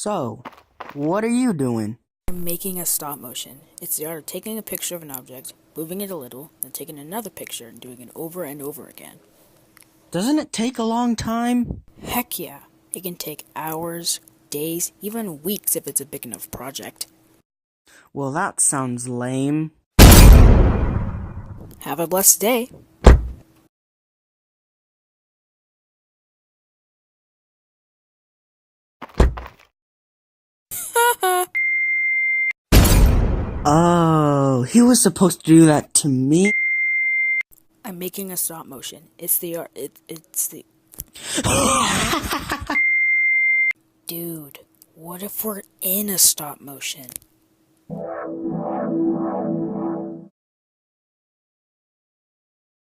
So, what are you doing? I'm making a stop motion. It's the art of taking a picture of an object, moving it a little, then taking another picture and doing it over and over again. Doesn't it take a long time? Heck yeah, it can take hours, days, even weeks if it's a big enough project. Well, that sounds lame. Have a blessed day. Oh, he was supposed to do that to me? I'm making a stop motion. It's the art. It's the. Dude, what if we're in a stop motion?